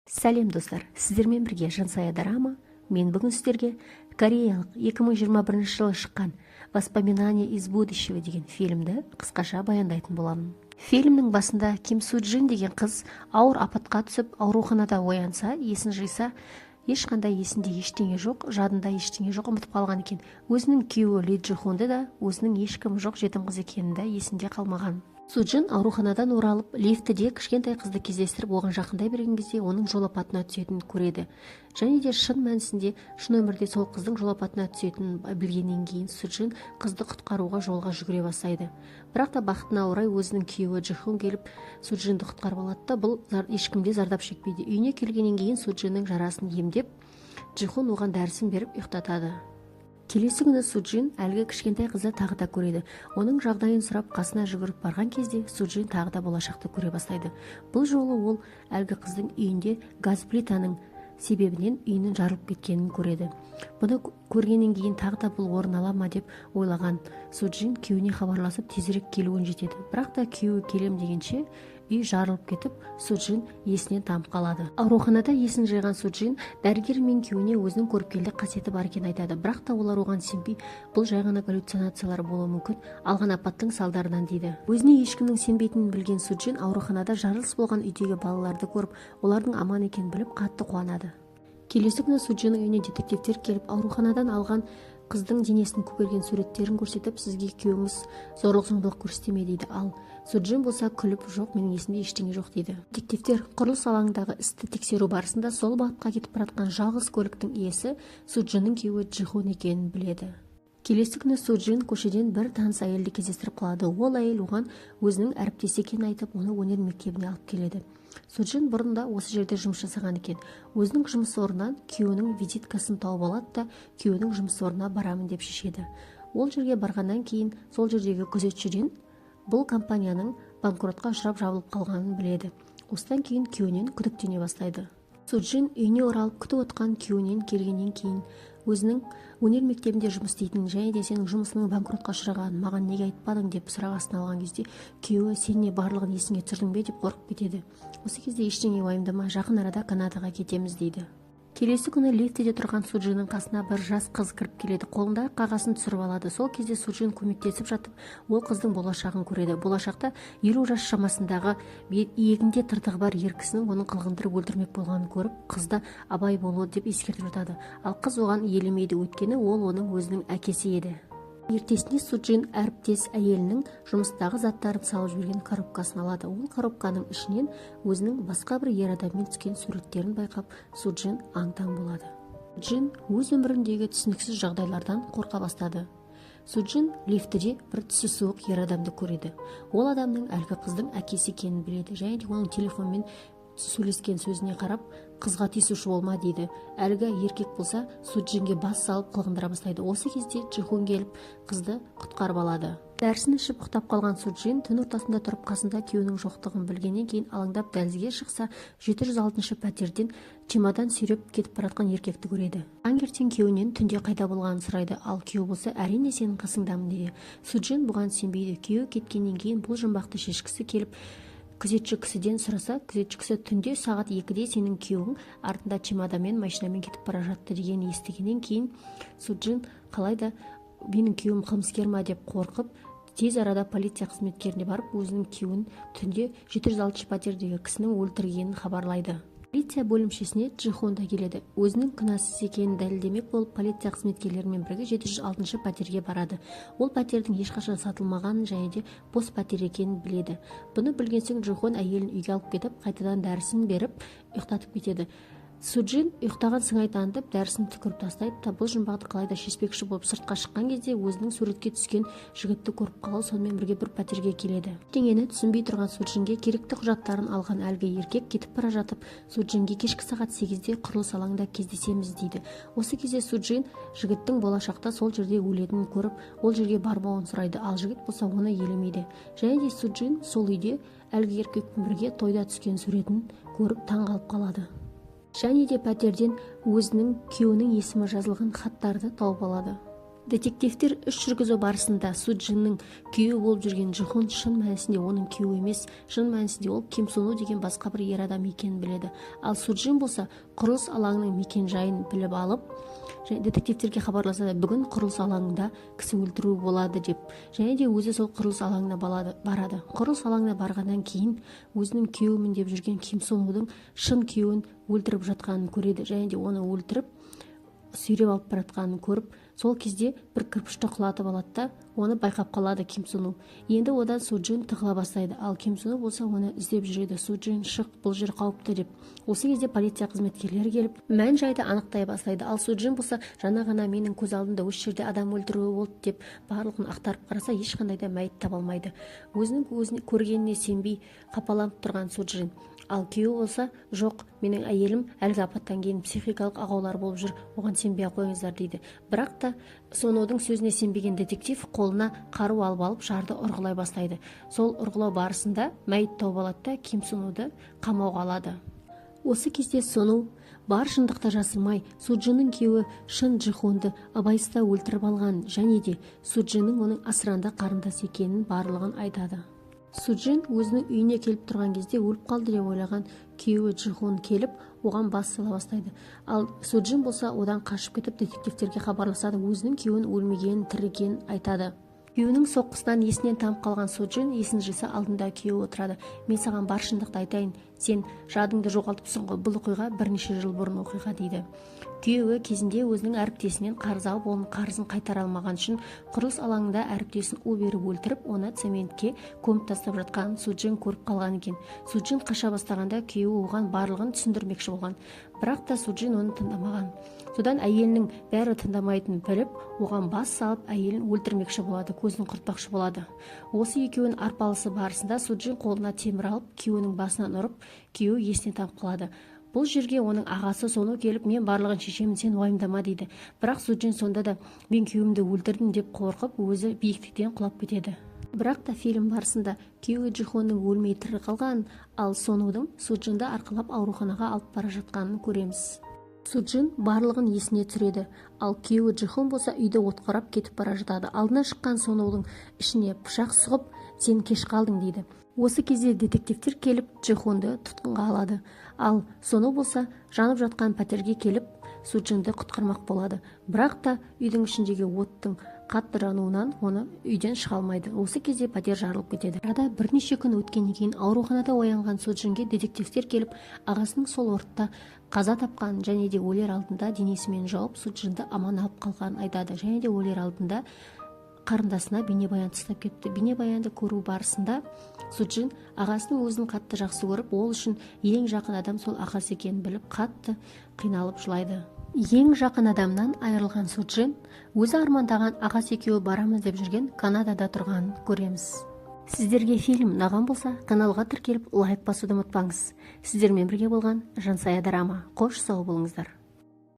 Сәлем достар, сіздермен бірге Жансая драма. Мен бүгін сіздерге кореялық 2021 жылы шыққан «Воспоминания из будущего» деген фильмді қысқаша баяндайтын боламын. Фильмнің басында Ким Су Джин деген қыз ауыр апатқа түсіп, ауруханада оянса, есін жиса, ешқандай есінде ештеңе жоқ, жадында ештеңе жоқ, ұмытып қалған екен. Өзінің күйеуі Ли Джи Хонды да өзінің ешкім жоқ жетім қыз екенін де есінде қалмаған. Су Джин ауруханадан оралып, лифтіде кішкентай қызды кездестіріп, оған жақындай берген кезде оның жол апатына түсетінін көреді. Және де шын мәнісінде, шын өмірде сол қыздың жол апатына түсетінін білгеннен кейін Су Джин қызды құтқаруға жолға жүгіре бастайды. Бірақ та бақытына орай өзінің күйеуі Джи Хон келіп Су Джинді құтқарып алады да, бұл ешкімде зардап шекпейді. Үйіне келгеннен кейін Су Джиннің жарасын емдеп, Джи Хон оған дәрісін беріп ұйықтатады. Келесі күні Су Джин әлгі кішкентай қызды тағы да көреді. Оның жағдайын сұрап қасына жүгіріп барған кезде Су Джин тағы да болашақты көре бастайды. Бұл жолы ол әлгі қыздың үйінде газ плитаның себебінен үйінің жарылып кеткенін көреді. Бұны көргеннен кейін тағы да бұл орын ала ма деп ойлаған Су Джин күйеуіне хабарласып тезірек келуін жетеді. Бірақ та күйеуі келем дегенше үй жарылып кетіп, Су Джин есінен танып қалады. Ауруханада есін жиған Су Джин дәрігер мен күйеуіне өзінің көріпкелдік қасиеті бар екенін айтады. Бірақ та олар оған сенбей, бұл жай ғана галлюцинациялар болуы мүмкін, алған апаттың салдарынан дейді. Өзіне ешкімнің сенбейтінін білген Су Джин ауруханада жарылыс болған үйдегі балаларды көріп, олардың аман екенін біліп қатты қуанады. Келесі күні Су Джиннің үйіне детективтер келіп, ауруханадан алған қыздың денесін көгерген суреттерін көрсетіп, сізге күйеуіңіз зорлық-зомбылық көрсете ме дейді. Ал Су Джин болса күліп, жоқ, менің есімде ештеңе жоқ дейді. Детективтер құрылыс алаңындағы істі тексеру барысында сол бағытқа кетіп баратқан жалғыз көліктің иесі Су Джиннің күйеуі Джи Хон екенін біледі. Келесі күні Су Джин көшеден бір таныс әйелді кездестіріп қалады. Ол әйел оған өзінің әріптесі екенін айтып, оны өнер мектебіне алып келеді. Су Джин бұрында осы жерде жұмыс жасаған екен. Өзінің жұмыс орнынан күйеуінің визиткасын тауып алады да күйеуінің жұмыс орнына барамын деп шешеді. Ол жерге барғаннан кейін сол жердегі күзетшіден бұл компанияның банкротқа ұшырап жабылып қалғанын біледі. Осыдан кейін күйеуінен күдіктене бастайды. Су Джин үйіне оралып күтіп отқан күйеуінен келгеннен кейін өзінің өнер мектебінде жұмыс істейтінін және де сенің жұмысының банкротқа ұшырағанын маған неге айтпадың деп сұрақ астына алған кезде күйеуі сен не барлығын есіңе түсірдің бе деп қорқып кетеді. Осы кезде ештеңе уайымдама, жақын арада Канадаға кетеміз дейді. Келесі күні лифтіде тұрған Су Джиннің қасына бір жас қыз кіріп келеді. Қолындағы қағазын түсіріп алады. Сол кезде Су Джин көмектесіп жатып, ол қыздың болашағын көреді. Болашақта 50 жас шамасындағы иегінде тыртығы бар ер кісінің оның қылғындырып өлтірмек болғанын көріп, қызда абай болу деп ескертіп жатады. Ал қыз оған елемейді, өйткені ол оның өзінің әкесі еді. Ертесіне Су Джин әріптес әйелінің жұмыстағы заттарын салып жіберген коробкасын алады. Ол коробканың ішінен өзінің басқа бір ер адаммен түскен суреттерін байқап, Су Джин аң-таң болады. Джин өз өміріндегі түсініксіз жағдайлардан қорқа бастады. Су Джин лифтіде бір түсі суық ер адамды көреді. Ол адамның әлгі қыздың әкесі екенін біледі және де оның телефонмен сөйлескен сөзіне қарап, қызға тиісуші болма дейді. Әлгі еркек болса Су Джинге бас салып қылғындыра бастайды. Осы кезде Джи Хон келіп қызды құтқарып алады. Дәрісін ішіп ұйықтап қалған Су Джин түн ортасында тұрып қасында күйеуінің жоқтығын білгеннен кейін алаңдап дәлізге шықса, 706 пәтерден чемодан сүйреп кетіп баратқан еркекті көреді. Таңертең күйеуінен түнде қайда болғанын сұрайды, ал күйеу болса әрине сенің қасыңдамын дейді. Су Джин бұған сенбейді. Күйеуі кеткеннен кейін бұл жұмбақты шешкісі келіп күзетші кісіден сұраса, күзетші кісі түнде сағат 2-де сенің күйеуің артында чемоданмен машинамен кетіп бара жатты деген естігеннен кейін Су Джин қалайда менің күйеуім қылмыскер ма деп қорқып, тез арада полиция қызметкеріне барып, өзінің күйеуін түнде 706 пәтердегі кісінің өлтіргенін хабарлайды. Полиция бөлімшесіне Джи Хон да келеді. Өзінің күнәсіз екенін дәлелдемек болып, полиция қызметкерлерімен бірге 706 пәтерге барады. Ол пәтердің ешқашан сатылмағанын және де бос пәтер екенін біледі. Бұны білген соң Джи Хон әйелін үйге алып кетіп, қайтадан дәрісін беріп, ұйықтатып кетеді. Су Джин ұйықтаған сыңай танытып, дәрісін түкіріп тастайды да бұл жұмбақты қалайда шешпекші болып сыртқа шыққан кезде өзінің суретке түскен жігітті көріп қалып, сонымен бірге бір пәтерге келеді. Ештеңені түсінбей тұрған Су Джинге керекті құжаттарын алған әлгі еркек кетіп бара жатып, Су Джинге кешкі сағат 8-де құрылыс алаңында кездесеміз дейді. Осы кезде Су Джин жігіттің болашақта сол жерде өлетінін көріп, ол жерге бармауын сұрайды, ал жігіт болса оны елемейді. Және де Су Джин сол үйде әлгі еркекпен бірге тойда түскен суретін көріп таң қалып қалады. Және де пәтерден өзінің күйеуінің есімі жазылған хаттарды тауып алады. Детективтер іс жүргізу барысында Суджиннің күйеуі болып жүрген Джихун шын мәнісінде оның күйеуі емес, шын мәнісінде ол Ким Суну деген басқа бір ер адам екенін біледі. Ал Суджин болса құрылыс алаңының мекен-жайын біліп алып, детективтерге хабарласады, бүгін құрылыс алаңында кісі өлтіру болады деп. Және де өзі сол құрылыс алаңына барады. Құрылыс алаңына барғаннан кейін өзінің күйеуімін деп жүрген Ким Сунудың шын күйеуін өлтіріп жатқанын көреді. Және де оны өлтіріп сүйреп алып баратқанын көріп, сол кезде бір кірпішті құлатып алады да, оны байқап қалады Ким Суну. Енді одан Суджин тығыла бастайды, ал Ким Суну болса оны іздеп жүреді. Суджин, шық, бұл жер қауіпті деп. Осы кезде полиция қызметкерлері келіп, мән-жайды анықтай бастайды. Ал Суджин болса, жаңа ғана менің көз алдымда осы жерде адам өлтіруі болды деп барлығын ақтарып қараса, ешқандай да мәйіт таба алмайды. Өзінің көргеніне сенбей қапаланып тұрған Суджин. Ал күйеуі болса, жоқ, менің әйелім әлгі апаттан кейін психикалық ақаулар болып жүр, оған сенбей қойыңыздар дейді. Бірақ та Сонудың сөзіне сенбеген детектив қолына қару алып жарды ұрғылай бастайды. Сол ұрғылау барысында мәйіт тауып алады да Ким Сунуды қамауға алады. Осы кезде Сону бар шындықты жасырмай, Суджиннің күйеуі шын Джихунды абайсызда өлтіріп алған және де Суджиннің оның асыранда қарындас екенін барлығын айтады. Суджин өзінің үйіне келіп тұрған кезде өліп қалды деп ойлаған күйеуі Джихун келіп, оған бас сала бастайды. Ал Суджин болса одан қашып кетіп детективтерге хабарласады, өзінің күйеуін өлмегенін, тірі екенін айтады. Күйеуінің соққысынан есінен танып қалған Суджин есін жиса алдында күйеуі отырады. Мен саған бар шындықты айтайын, сен жадыңды жоғалтыпсың ғой, бұл оқиға бірнеше жыл бұрын оқиға дейді. Күйеуі кезінде өзінің әріптесінен қарыз алып, оның қарызын қайтара алмаған үшін құрылыс алаңында әріптесін у беріп өлтіріп, оны цементке көміп тастап жатқанын Суджин көріп қалған екен. Суджин қаша бастағанда күйеуі оған барлығын түсіндірмекші болған, бірақ та Суджин оны тыңдамаған. Содан әйелінің бәрі тыңдамайтынын біліп, оған бас салып, әйелін өлтірмекші болады, көзін құртпақшы болады. Осы екеуінің арпалысы барысында Суджин қолына темір алып, күйеуінің басынан ұрып, күйеуі есіне танып қалады. Бұл жерге оның ағасы Сону келіп, мен барлығын шешемін, сен уайымдама дейді. Бірақ Суджин сонда да мен күйеуімді өлтірдім деп қорқып, өзі биіктіктен құлап кетеді. Бірақ та фильм барысында күйеуі Джихунның өлмей тірі қалғанын, ал Сонудың Суджинді арқалап ауруханаға алып бара жатқанын көреміз. Суджин барлығын есіне түсіреді, ал күйеуі Джихун болса үйді отқарап кетіп бара жатады. Алдына шыққан Сонудың ішіне пышақ сұғып, сен кеш қалдың дейді. Осы кезде детективтер келіп Джихунды тұтқынға алады. Ал Сону болса жанып жатқан пәтерге келіп Суджинді құтқармақ болады. Бірақ та үйдің ішіндегі оттың қатты жануынан оны үйден шыға алмайды. Осы кезде пәтер жарылып кетеді. Арада бірнеше күн өткеннен кейін ауруханада оянған Суджинге детективтер келіп, ағасының сол ортта қаза тапқанын және де өлер алдында денесімен жауып Суджинді аман алып қалғанын айтады. Және де өлер алдында қарындасына бейнебаян тастап кетті. Бейнебаянды көру барысында Суджин ағасының өзін қатты жақсы көріп, ол үшін ең жақын адам сол ағасы екенін біліп, қатты қиналып жылайды. Ең жақын адамнан айырылған Суджин өзі армандаған ағасы екеуі барамыз деп жүрген Канадада тұрғанын көреміз. Сіздерге фильм ұнаған болса, каналға тіркеліп лайк басуды ұмытпаңыз. Сіздермен бірге болған Жансая драма. Қош сау болыңыздар.